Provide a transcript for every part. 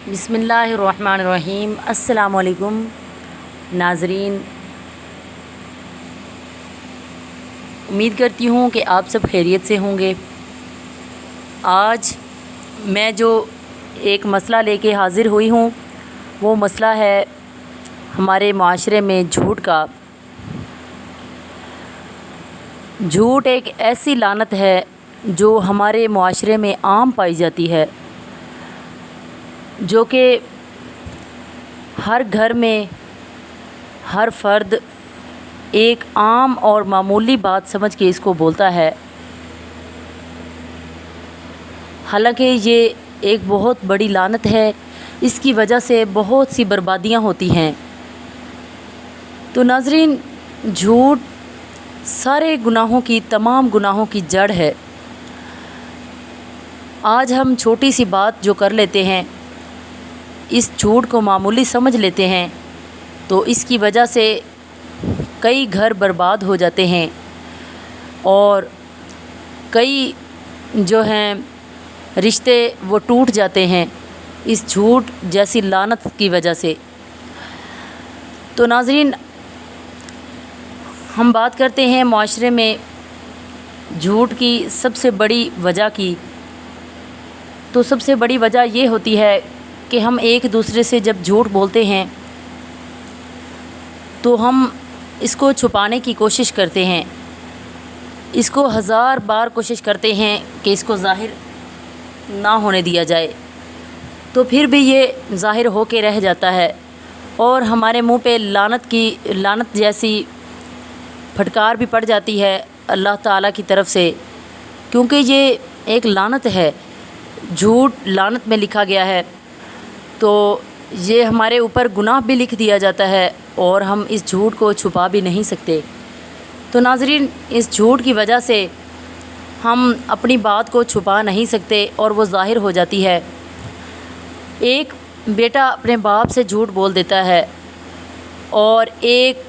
بسم اللہ الرحمن الرحیم۔ السلام علیکم ناظرین، امید کرتی ہوں کہ آپ سب خیریت سے ہوں گے۔ آج میں جو ایک مسئلہ لے کے حاضر ہوئی ہوں وہ مسئلہ ہے ہمارے معاشرے میں جھوٹ کا۔ جھوٹ ایک ایسی لعنت ہے جو ہمارے معاشرے میں عام پائی جاتی ہے، جو کہ ہر گھر میں ہر فرد ایک عام اور معمولی بات سمجھ کے اس کو بولتا ہے، حالانکہ یہ ایک بہت بڑی لعنت ہے۔ اس کی وجہ سے بہت سی بربادیاں ہوتی ہیں۔ تو ناظرین، جھوٹ سارے گناہوں کی، تمام گناہوں کی جڑ ہے۔ آج ہم چھوٹی سی بات جو کر لیتے ہیں، اس جھوٹ کو معمولی سمجھ لیتے ہیں، تو اس کی وجہ سے کئی گھر برباد ہو جاتے ہیں اور کئی جو ہیں رشتے وہ ٹوٹ جاتے ہیں اس جھوٹ جیسی لعنت کی وجہ سے۔ تو ناظرین، ہم بات کرتے ہیں معاشرے میں جھوٹ کی سب سے بڑی وجہ کی۔ تو سب سے بڑی وجہ یہ ہوتی ہے کہ ہم ایک دوسرے سے جب جھوٹ بولتے ہیں تو ہم اس کو چھپانے کی کوشش کرتے ہیں، اس کو ہزار بار کوشش کرتے ہیں کہ اس کو ظاہر نہ ہونے دیا جائے، تو پھر بھی یہ ظاہر ہو کے رہ جاتا ہے اور ہمارے منہ پہ لعنت جیسی پھٹکار بھی پڑ جاتی ہے اللہ تعالیٰ کی طرف سے، کیونکہ یہ ایک لعنت ہے۔ جھوٹ لعنت میں لکھا گیا ہے، تو یہ ہمارے اوپر گناہ بھی لکھ دیا جاتا ہے اور ہم اس جھوٹ کو چھپا بھی نہیں سکتے۔ تو ناظرین، اس جھوٹ کی وجہ سے ہم اپنی بات کو چھپا نہیں سکتے اور وہ ظاہر ہو جاتی ہے۔ ایک بیٹا اپنے باپ سے جھوٹ بول دیتا ہے اور ایک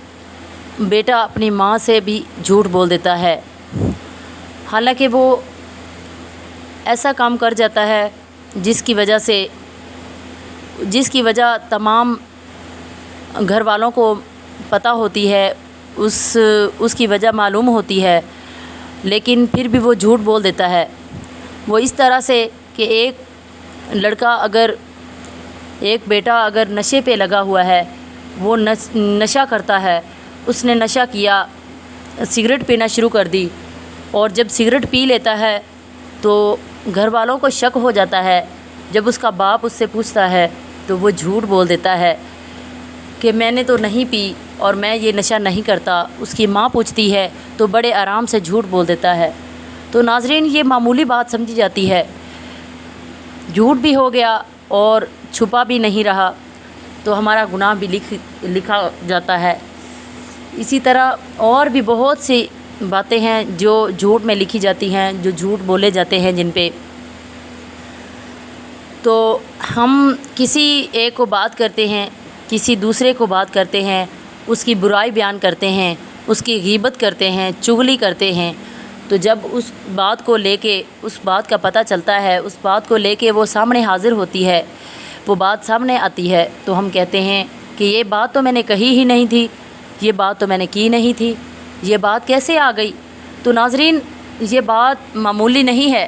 بیٹا اپنی ماں سے بھی جھوٹ بول دیتا ہے، حالانکہ وہ ایسا کام کر جاتا ہے جس کی وجہ تمام گھر والوں کو پتہ ہوتی ہے، اس کی وجہ معلوم ہوتی ہے، لیکن پھر بھی وہ جھوٹ بول دیتا ہے۔ وہ اس طرح سے کہ ایک بیٹا اگر نشے پہ لگا ہوا ہے، وہ نشہ کرتا ہے، اس نے نشہ کیا، سگریٹ پینا شروع کر دی، اور جب سگریٹ پی لیتا ہے تو گھر والوں کو شک ہو جاتا ہے۔ جب اس کا باپ اس سے پوچھتا ہے تو وہ جھوٹ بول دیتا ہے کہ میں نے تو نہیں پی اور میں یہ نشہ نہیں کرتا۔ اس کی ماں پوچھتی ہے تو بڑے آرام سے جھوٹ بول دیتا ہے۔ تو ناظرین، یہ معمولی بات سمجھی جاتی ہے، جھوٹ بھی ہو گیا اور چھپا بھی نہیں رہا، تو ہمارا گناہ بھی لکھا جاتا ہے۔ اسی طرح اور بھی بہت سی باتیں ہیں جو جھوٹ میں لکھی جاتی ہیں، جو جھوٹ بولے جاتے ہیں جن پہ۔ تو ہم کسی ایک کو بات کرتے ہیں، کسی دوسرے کو بات کرتے ہیں، اس کی برائی بیان کرتے ہیں، اس کی غیبت کرتے ہیں، چغلی کرتے ہیں، تو جب اس بات کو لے کے، اس بات کا پتہ چلتا ہے، اس بات کو لے کے وہ سامنے حاضر ہوتی ہے، وہ بات سامنے آتی ہے، تو ہم کہتے ہیں کہ یہ بات تو میں نے کہی ہی نہیں تھی، یہ بات تو میں نے کی نہیں تھی، یہ بات کیسے آ گئی؟ تو ناظرین، یہ بات معمولی نہیں ہے،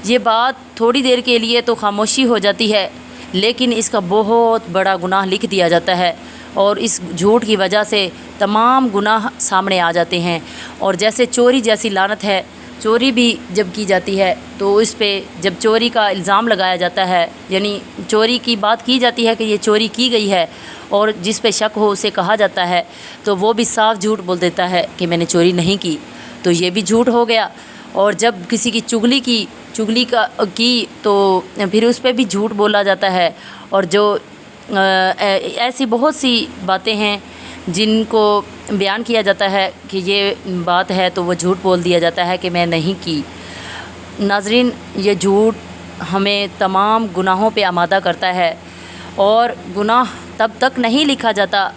یہ بات تھوڑی دیر کے لیے تو خاموشی ہو جاتی ہے، لیکن اس کا بہت بڑا گناہ لکھ دیا جاتا ہے اور اس جھوٹ کی وجہ سے تمام گناہ سامنے آ جاتے ہیں۔ اور جیسے چوری جیسی لعنت ہے، چوری بھی جب کی جاتی ہے تو اس پہ جب چوری کا الزام لگایا جاتا ہے، یعنی چوری کی بات کی جاتی ہے کہ یہ چوری کی گئی ہے، اور جس پہ شک ہو اسے کہا جاتا ہے، تو وہ بھی صاف جھوٹ بول دیتا ہے کہ میں نے چوری نہیں کی، تو یہ بھی جھوٹ ہو گیا۔ اور جب کسی کی چغلی کی تو پھر اس پہ بھی جھوٹ بولا جاتا ہے۔ اور جو ایسی بہت سی باتیں ہیں جن کو بیان کیا جاتا ہے کہ یہ بات ہے تو وہ جھوٹ بول دیا جاتا ہے کہ میں نہیں کی۔ ناظرین، یہ جھوٹ ہمیں تمام گناہوں پہ آمادہ کرتا ہے، اور گناہ تب تک نہیں لکھا جاتا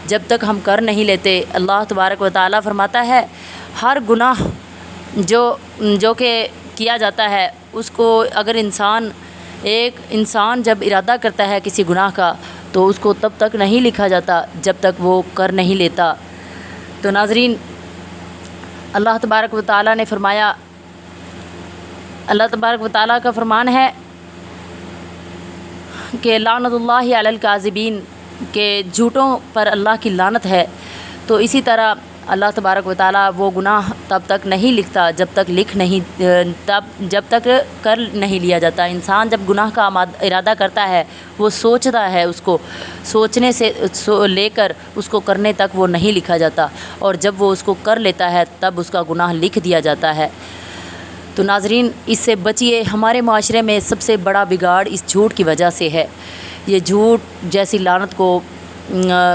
جب تک ہم کر نہیں لیتے۔ اللہ تبارک و تعالیٰ فرماتا ہے، ہر گناہ جو کہ کیا جاتا ہے اس کو اگر انسان ایک انسان جب ارادہ کرتا ہے کسی گناہ کا تو اس کو تب تک نہیں لکھا جاتا جب تک وہ کر نہیں لیتا۔ تو ناظرین، اللہ تبارک و تعالیٰ نے فرمایا، اللہ تبارک و تعالیٰ کا فرمان ہے کہ لعنت اللہ علی الکاذبین، کہ جھوٹوں پر اللہ کی لعنت ہے۔ تو اسی طرح اللہ تبارک و تعالیٰ وہ گناہ تب تک نہیں لکھتا جب تک کر نہیں لیا جاتا۔ انسان جب گناہ کا ارادہ کرتا ہے، وہ سوچتا ہے، اس کو سوچنے سے لے کر اس کو کرنے تک وہ نہیں لکھا جاتا، اور جب وہ اس کو کر لیتا ہے تب اس کا گناہ لکھ دیا جاتا ہے۔ تو ناظرین، اس سے بچیے۔ ہمارے معاشرے میں سب سے بڑا بگاڑ اس جھوٹ کی وجہ سے ہے۔ یہ جھوٹ جیسی لعنت کو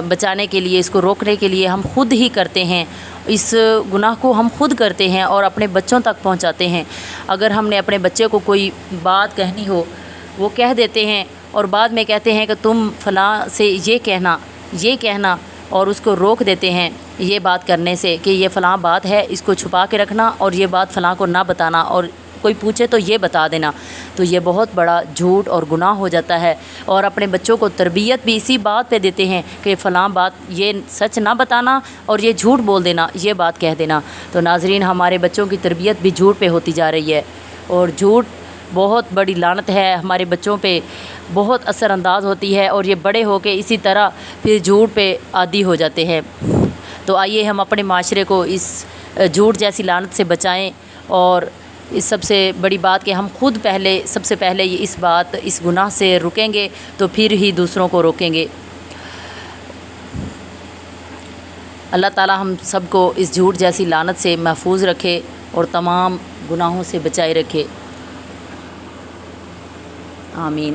بچانے کے لیے، اس کو روکنے کے لیے ہم خود ہی کرتے ہیں، اس گناہ کو ہم خود کرتے ہیں اور اپنے بچوں تک پہنچاتے ہیں۔ اگر ہم نے اپنے بچے کو کوئی بات کہنی ہو، وہ کہہ دیتے ہیں اور بعد میں کہتے ہیں کہ تم فلاں سے یہ کہنا، اور اس کو روک دیتے ہیں یہ بات کرنے سے کہ یہ فلاں بات ہے، اس کو چھپا کے رکھنا اور یہ بات فلاں کو نہ بتانا، اور کوئی پوچھے تو یہ بتا دینا۔ تو یہ بہت بڑا جھوٹ اور گناہ ہو جاتا ہے، اور اپنے بچوں کو تربیت بھی اسی بات پہ دیتے ہیں کہ فلاں بات یہ سچ نہ بتانا اور یہ جھوٹ بول دینا، یہ بات کہہ دینا۔ تو ناظرین، ہمارے بچوں کی تربیت بھی جھوٹ پہ ہوتی جا رہی ہے، اور جھوٹ بہت بڑی لعنت ہے، ہمارے بچوں پہ بہت اثر انداز ہوتی ہے، اور یہ بڑے ہو کے اسی طرح پھر جھوٹ پہ عادی ہو جاتے ہیں۔ تو آئیے ہم اپنے معاشرے کو اس جھوٹ جیسی لعنت سے بچائیں، اور اس سب سے بڑی بات کہ ہم خود سب سے پہلے اس گناہ سے رکیں گے تو پھر ہی دوسروں کو روکیں گے۔ اللہ تعالی ہم سب کو اس جھوٹ جیسی لعنت سے محفوظ رکھے اور تمام گناہوں سے بچائے رکھے، آمین۔